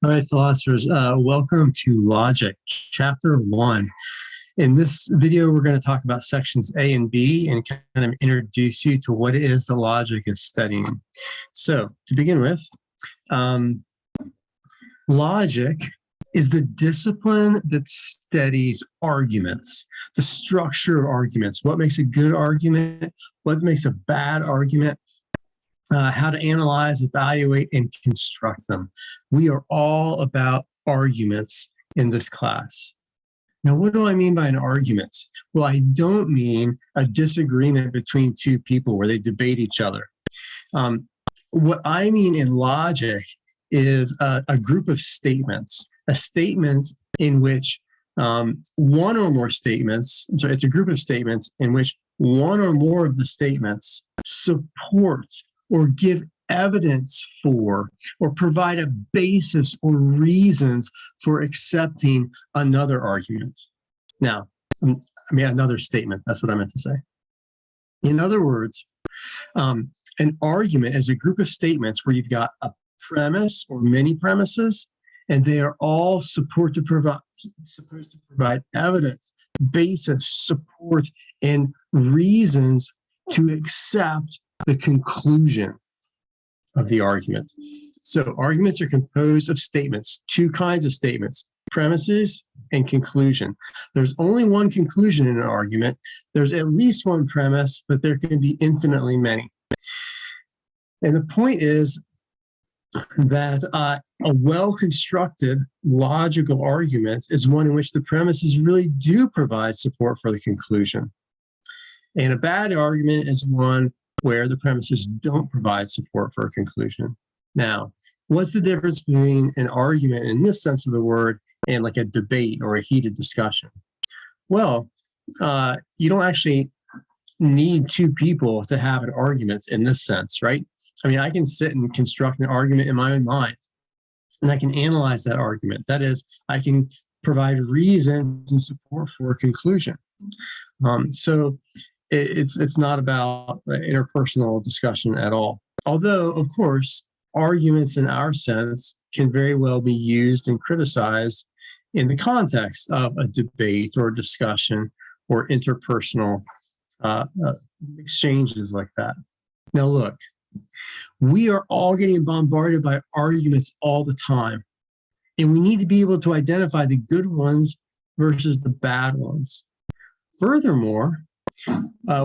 All right, philosophers, welcome to Logic, Chapter 1. In this video, we're going to talk about sections A and B and kind of introduce you to what it is the logic is studying. So, to begin with, logic is the discipline that studies arguments, the structure of arguments, what makes a good argument, what makes a bad argument, how to analyze, evaluate, and construct them. We are all about arguments in this class. Now, what do I mean by an argument? Well, I don't mean a disagreement between two people where they debate each other. What I mean in logic is a group of statements, a statement in which one or more statements, so it's a group of statements in which one or more of the statements support or give evidence for, or provide a basis or reasons for accepting another argument. Now, another statement, that's what I meant to say. In other words, an argument is a group of statements where you've got a premise or many premises, and they are all supposed to provide evidence, basis, support, and reasons to accept the conclusion of the argument. So arguments are composed of statements, two kinds of statements, premises and conclusion. There's only one conclusion in an argument. There's at least one premise, but there can be infinitely many. And the point is that a well-constructed logical argument is one in which the premises really do provide support for the conclusion. And a bad argument is one where the premises don't provide support for a conclusion. Now, what's the difference between an argument in this sense of the word and like a debate or a heated discussion? Well, you don't actually need two people to have an argument in this sense, right? I mean, I can sit and construct an argument in my own mind, and I can analyze that argument. That is, I can provide reasons and support for a conclusion. So it's not about interpersonal discussion at all. Although, of course, arguments in our sense can very well be used and criticized in the context of a debate or discussion or interpersonal exchanges like that. Now, look, we are all getting bombarded by arguments all the time, and we need to be able to identify the good ones versus the bad ones. Furthermore,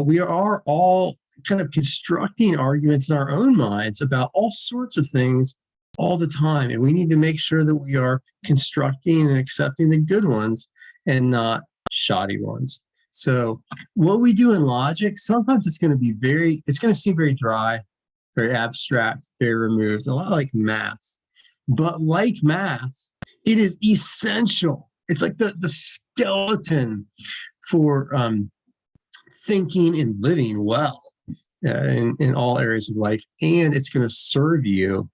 we are all kind of constructing arguments in our own minds about all sorts of things all the time. And we need to make sure that we are constructing and accepting the good ones and not shoddy ones. So what we do in logic, sometimes it's going to seem very dry, very abstract, very removed, a lot like math. But like math, it is essential. It's like the skeleton for thinking and living well in all areas of life, and it's going to serve you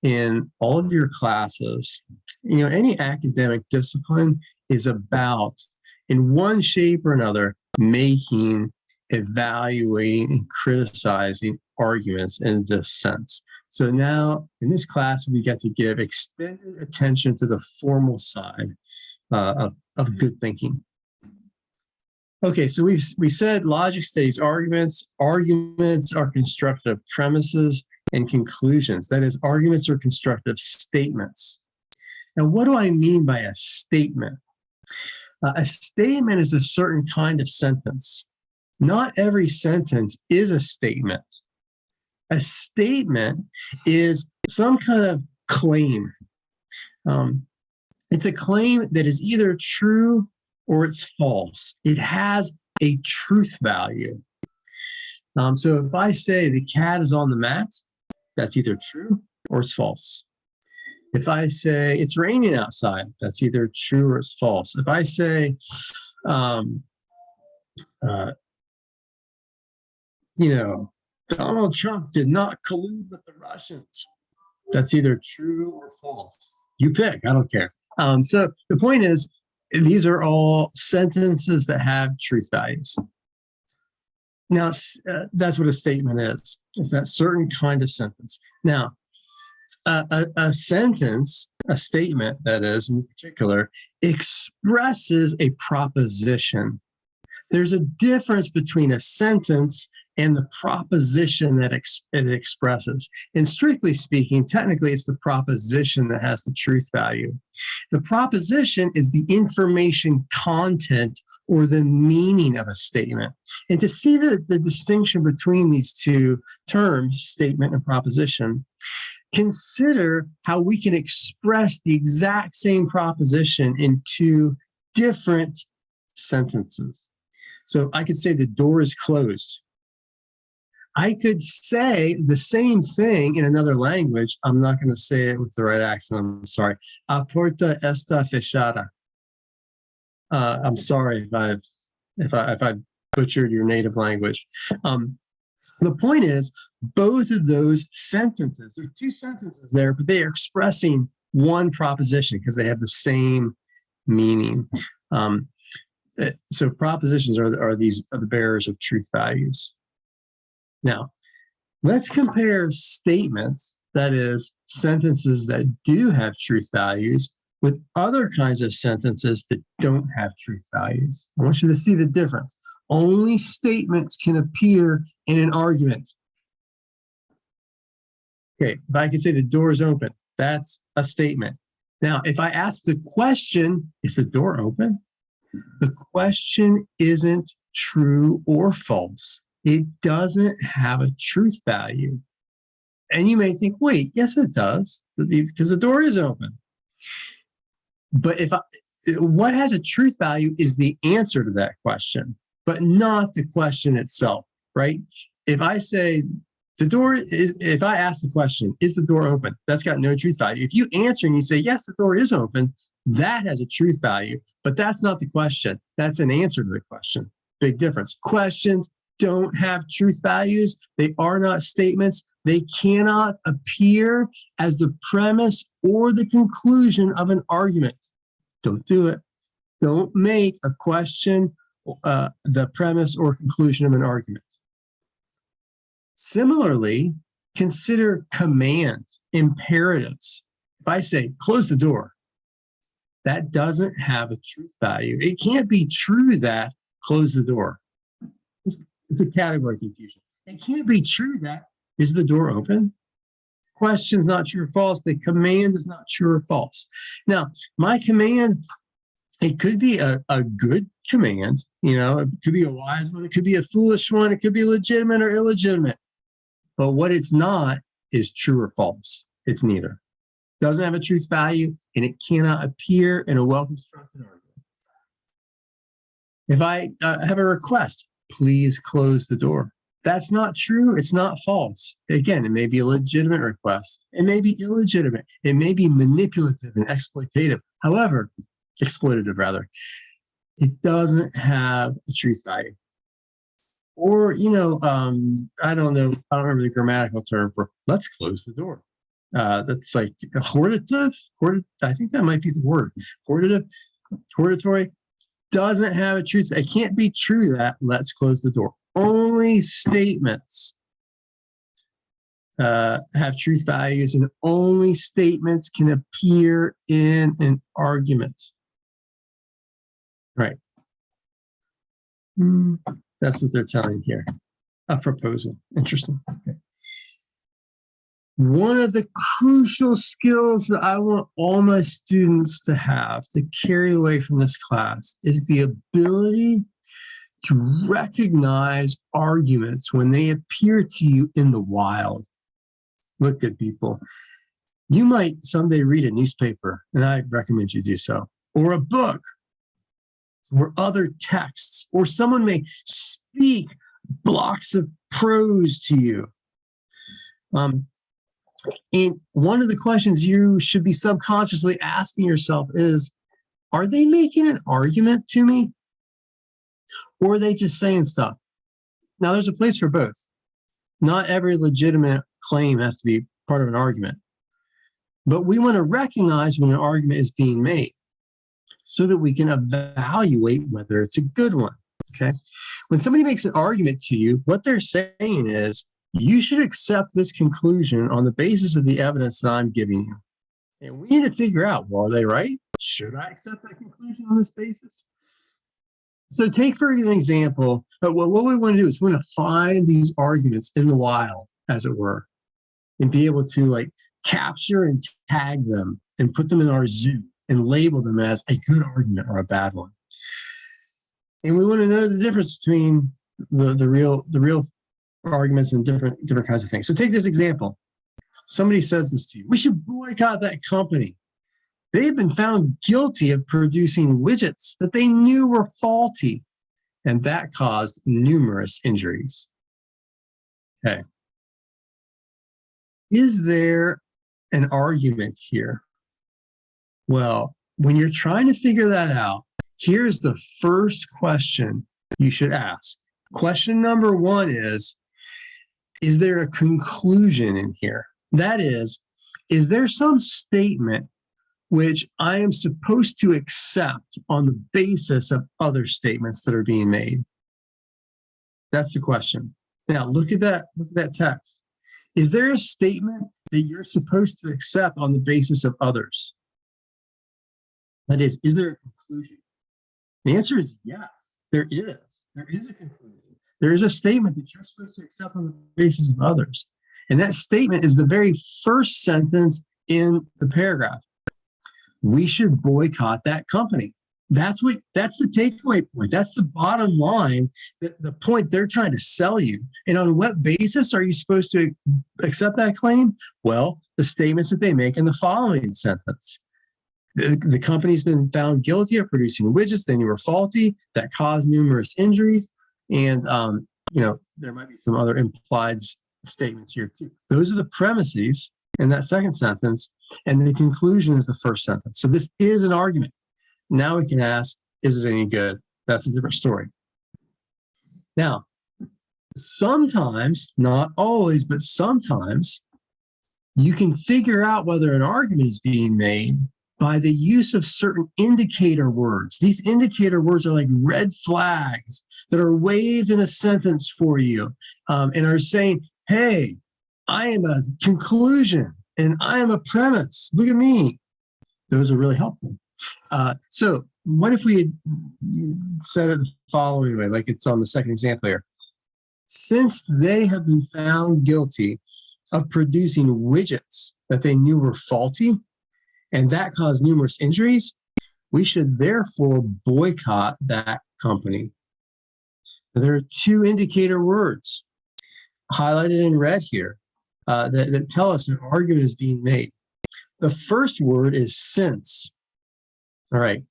in all of your classes. You know, any academic discipline is about, in one shape or another, making, evaluating, and criticizing arguments in this sense. So now, in this class, we get to give extended attention to the formal side of good thinking. Okay, so we said logic studies arguments. Arguments are constructed of premises and conclusions. That is, arguments are constructed of statements. Now, what do I mean by a statement? A statement is a certain kind of sentence. Not every sentence is a statement. A statement is some kind of claim. It's a claim that is either true or it's false. It has a truth value. So if I say the cat is on the mat, that's either true or it's false. If I say it's raining outside, that's either true or it's false. If I say, Donald Trump did not collude with the Russians, that's either true or false. You pick, I don't care. So the point is, these are all sentences that have truth values. Now, that's what a statement is. It's that certain kind of sentence. Now, a sentence a statement, that is, in particular, expresses a proposition. There's a difference between a sentence and the proposition that it expresses. And strictly speaking, technically, it's the proposition that has the truth value. The proposition is the information content or the meaning of a statement. And to see the distinction between these two terms, statement and proposition, consider how we can express the exact same proposition in two different sentences. So I could say the door is closed. I could say the same thing in another language. I'm not going to say it with the right accent. I'm sorry. A porta está fechada. I'm sorry if I've butchered your native language. The point is, both of those sentences, there are two sentences there, but they are expressing one proposition because they have the same meaning. So propositions are the bearers of truth values. Now, let's compare statements, that is, sentences that do have truth values, with other kinds of sentences that don't have truth values. I want you to see the difference. Only statements can appear in an argument. Okay, if I could say the door is open, that's a statement. Now, if I ask the question, is the door open? The question isn't true or false. It doesn't have a truth value. And you may think, wait, yes, it does, because the door is open. But what has a truth value is the answer to that question, but not the question itself, right? If I say if I ask the question, is the door open? That's got no truth value. If you answer and you say, yes, the door is open, that has a truth value, but that's not the question. That's an answer to the question. Big difference. Questions don't have truth values. They are not statements. They cannot appear as the premise or the conclusion of an argument. Don't do it. Don't make a question the premise or conclusion of an argument. Similarly, consider commands, imperatives. If I say, close the door, that doesn't have a truth value. It can't be true that close the door. It's a category confusion. It can't be true that is the door open? The question's not true or false. The command is not true or false. Now, my command, it could be a good command. It could be a wise one. It could be a foolish one. It could be legitimate or illegitimate. But what it's not is true or false. It's neither. It doesn't have a truth value, and it cannot appear in a well-constructed argument. If I have a request, please close the door. That's not true. It's not false. Again, it may be a legitimate request. It may be illegitimate. It may be manipulative and exploitative. However, exploitative rather. It doesn't have a truth value. Or, I don't know. I don't remember the grammatical term for let's close the door. That's like hortative. I think that might be the word. Hortatory doesn't have a truth. It can't be true that let's close the door. Only statements have truth values, and only statements can appear in an argument. Right. That's what they're telling here. A proposal. Interesting. Okay. One of the crucial skills that I want all my students to have to carry away from this class is the ability to recognize arguments when they appear to you in the wild. Look, good people, you might someday read a newspaper, and I recommend you do so, or a book, or other texts, or someone may speak blocks of prose to you. And one of the questions you should be subconsciously asking yourself is, are they making an argument to me? Or are they just saying stuff? Now, there's a place for both. Not every legitimate claim has to be part of an argument. But we want to recognize when an argument is being made so that we can evaluate whether it's a good one, okay? When somebody makes an argument to you, what they're saying is, you should accept this conclusion on the basis of the evidence that I'm giving you. And we need to figure out, well, are they right? Should I accept that conclusion on this basis? So take, for an example, what we want to do is we want to find these arguments in the wild, as it were, and be able to like capture and tag them and put them in our zoo and label them as a good argument or a bad one. And we want to know the difference between the real arguments and different kinds of things. So take this example. Somebody says this to you: we should boycott that company. They've been found guilty of producing widgets that they knew were faulty, and that caused numerous injuries. Okay. Is there an argument here? Well, when you're trying to figure that out, here's the first question you should ask. Question number one is there a conclusion in here? That is there some statement which I am supposed to accept on the basis of other statements that are being made? That's the question. Now, look at that text. Is there a statement that you're supposed to accept on the basis of others? That is there a conclusion? The answer is yes, there is. There is a conclusion. There is a statement that you're supposed to accept on the basis of others. And that statement is the very first sentence in the paragraph. We should boycott that company. That's the takeaway point. That's the bottom line, the point they're trying to sell you. And on what basis are you supposed to accept that claim? Well, the statements that they make in the following sentence. The company's been found guilty of producing widgets they knew were faulty that caused numerous injuries. And, there might be some other implied statements here too. Those are the premises in that second sentence. And the conclusion is the first sentence. So this is an argument. Now we can ask, is it any good? That's a different story. Now, sometimes, not always, but sometimes, you can figure out whether an argument is being made by the use of certain indicator words. These indicator words are like red flags that are waved in a sentence for you and are saying, hey, I am a conclusion and I am a premise. Look at me. Those are really helpful. So what if we had said it the following way, like it's on the second example here? Since they have been found guilty of producing widgets that they knew were faulty, and that caused numerous injuries, we should therefore boycott that company. There are two indicator words highlighted in red here that tell us an argument is being made. The first word is since. All right.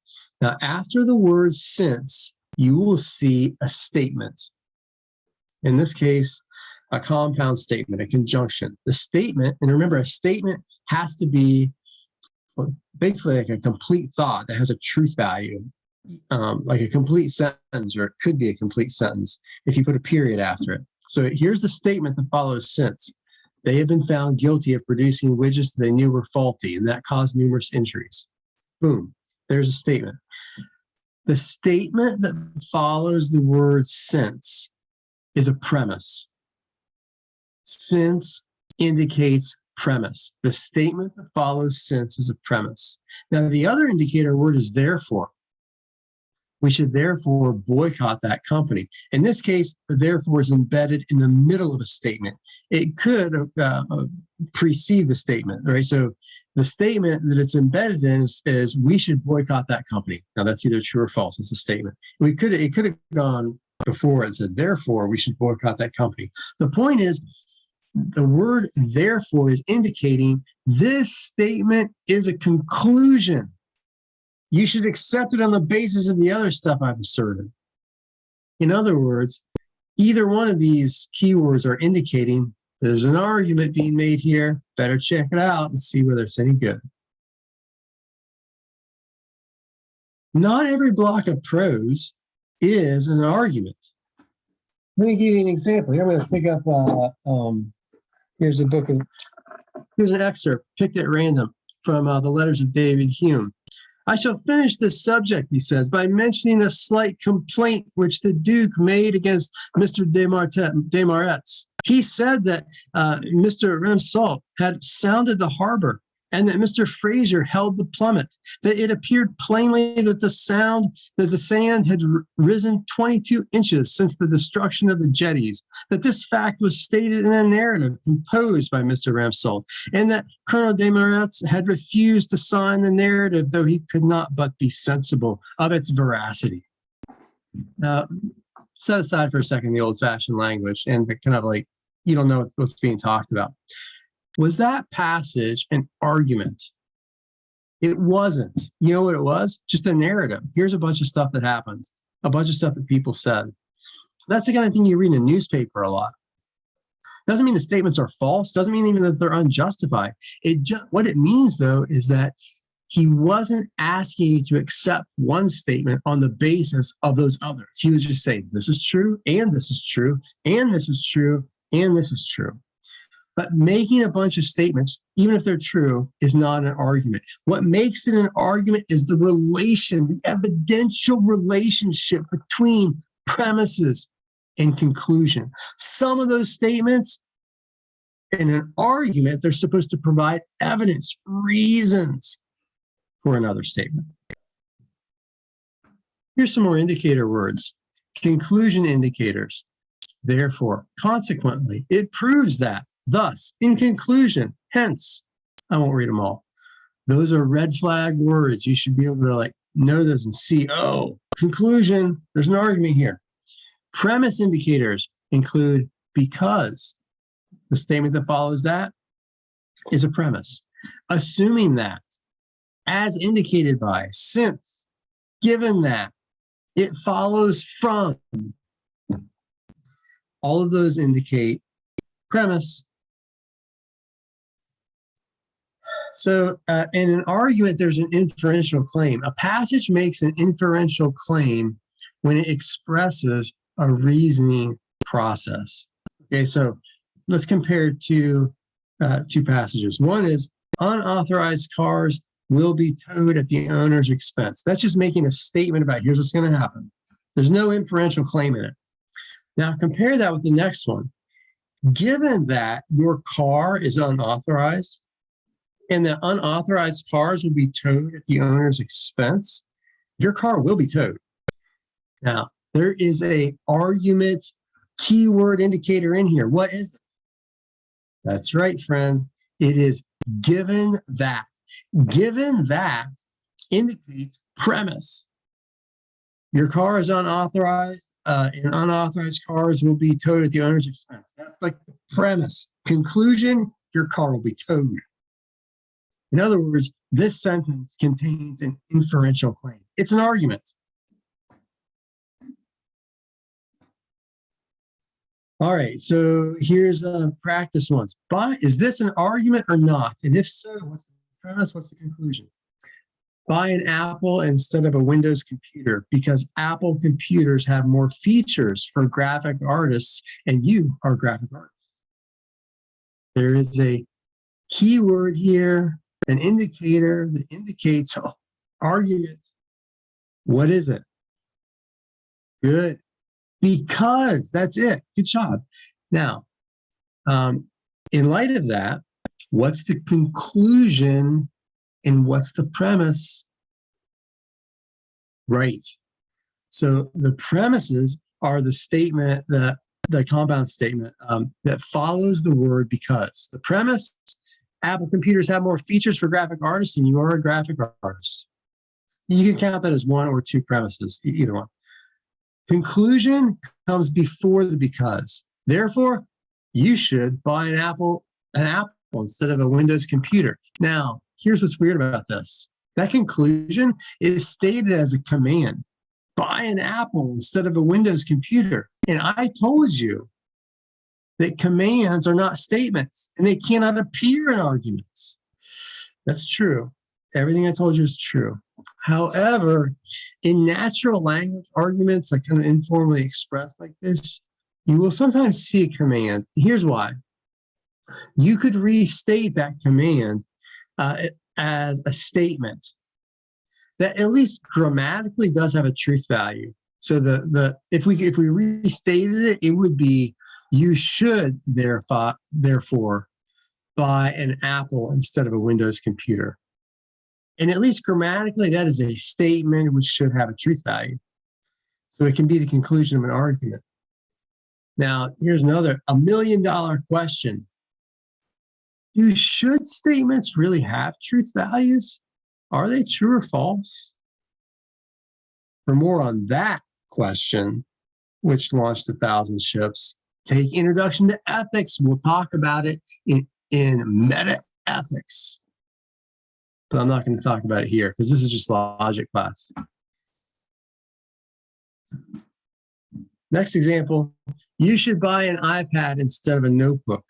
Now, after the word since, you will see a statement. In this case, a compound statement, a conjunction. The statement, and remember, a statement has to be basically like a complete thought that has a truth value, like a complete sentence, or it could be a complete sentence if you put a period after it. So here's the statement that follows since. They have been found guilty of producing widgets that they knew were faulty, and that caused numerous injuries. Boom, there's a statement. The statement that follows the word since is a premise. Since indicates premise. The statement that follows since is a premise. Now, the other indicator word is therefore. We should therefore boycott that company. In this case, the therefore is embedded in the middle of a statement. It could precede the statement, right? So the statement that it's embedded in is we should boycott that company. Now, that's either true or false. It's a statement. It could have gone before and said, therefore, we should boycott that company. The point is, the word therefore is indicating this statement is a conclusion. You should accept it on the basis of the other stuff I've asserted. In other words, either one of these keywords are indicating there's an argument being made here. Better check it out and see whether it's any good. Not every block of prose is an argument. Let me give you an example. Here I'm going to pick up, here's an excerpt picked at random from the letters of David Hume. I shall finish this subject, he says, by mentioning a slight complaint which the Duke made against Mr. Desmarets. He said that Mr. Ramsalt had sounded the harbor and that Mr. Fraser held the plummet, that it appeared plainly that the sand had risen 22 inches since the destruction of the jetties, that this fact was stated in a narrative composed by Mr. Ramsalt, and that Colonel Desmarets had refused to sign the narrative, though he could not but be sensible of its veracity. Now, set aside for a second the old-fashioned language and the kind of like, you don't know what's being talked about. Was that passage an argument? It wasn't. You know what it was? Just a narrative. Here's a bunch of stuff that happened, a bunch of stuff that people said. That's the kind of thing you read in a newspaper a lot. Doesn't mean the statements are false. Doesn't mean even that they're unjustified. What it means, though, is that he wasn't asking you to accept one statement on the basis of those others. He was just saying, this is true, and this is true, and this is true, and this is true. But making a bunch of statements, even if they're true, is not an argument. What makes it an argument is the relation, the evidential relationship between premises and conclusion. Some of those statements in an argument, they're supposed to provide evidence, reasons for another statement. Here's some more indicator words. Conclusion indicators. Therefore, consequently, it proves that. Thus, in conclusion, hence, I won't read them all. Those are red flag words. You should be able to know those and see, oh, conclusion, there's an argument here. Premise indicators include because. The statement that follows that is a premise. Assuming that, as indicated by, since, given that, it follows from. All of those indicate premise. So in an argument, there's an inferential claim. A passage makes an inferential claim when it expresses a reasoning process. Okay, so let's compare two passages. One is unauthorized cars will be towed at the owner's expense. That's just making a statement about here's what's going to happen. There's no inferential claim in it. Now compare that with the next one. Given that your car is unauthorized, and that unauthorized cars will be towed at the owner's expense, your car will be towed. Now, there is a argument keyword indicator in here. What is it? That's right, friends. It is given that. Given that indicates premise. Your car is unauthorized, and unauthorized cars will be towed at the owner's expense. That's like the premise. Conclusion, your car will be towed. In other words, this sentence contains an inferential claim. It's an argument. All right, so here's practice ones. But is this an argument or not? And if so, what's the premise? What's the conclusion? Buy an Apple instead of a Windows computer because Apple computers have more features for graphic artists, and you are graphic artists. There is a keyword here, an indicator that indicates argument. What is it? Good. Because that's it. Good job. Now, in light of that, what's the conclusion and what's the premise? Right. So the premises are the statement, the compound statement that follows the word because. The premise, Apple computers have more features for graphic artists and you are a graphic artist. You can count that as one or two premises, either one. Conclusion comes before the because. Therefore, you should buy an Apple instead of a Windows computer. Now, here's what's weird about this. That conclusion is stated as a command. Buy an Apple instead of a Windows computer. And I told you that commands are not statements and they cannot appear in arguments. That's true. Everything I told you is true. However, in natural language arguments, like kind of informally expressed like this, you will sometimes see a command. Here's why. You could restate that command as a statement that at least grammatically does have a truth value. So if we restated it, it would be you should therefore buy an Apple instead of a Windows computer. And at least grammatically, that is a statement which should have a truth value. So it can be the conclusion of an argument. Now, here's another $1 million question. Should statements really have truth values? Are they true or false? For more on that question, which launched 1,000 ships, take Introduction to Ethics. We'll talk about it in meta ethics. But I'm not going to talk about it here because this is just logic class. Next example, you should buy an iPad instead of a notebook.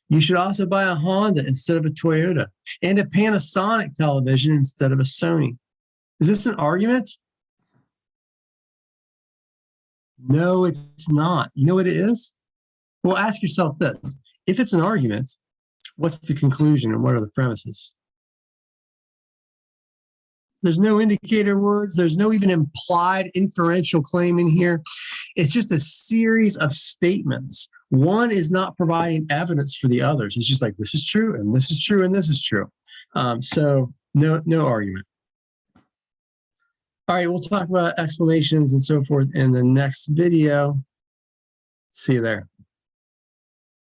You should also buy a Honda instead of a Toyota and a Panasonic television instead of a Sony. Is this an argument? No, it's not. You know what it is? Well, ask yourself this. If it's an argument, what's the conclusion and what are the premises? There's no indicator words. There's no even implied inferential claim in here. It's just a series of statements. One is not providing evidence for the others. It's just like, this is true, and this is true, and this is true. So no argument. All right, we'll talk about explanations and so forth in the next video. See you there.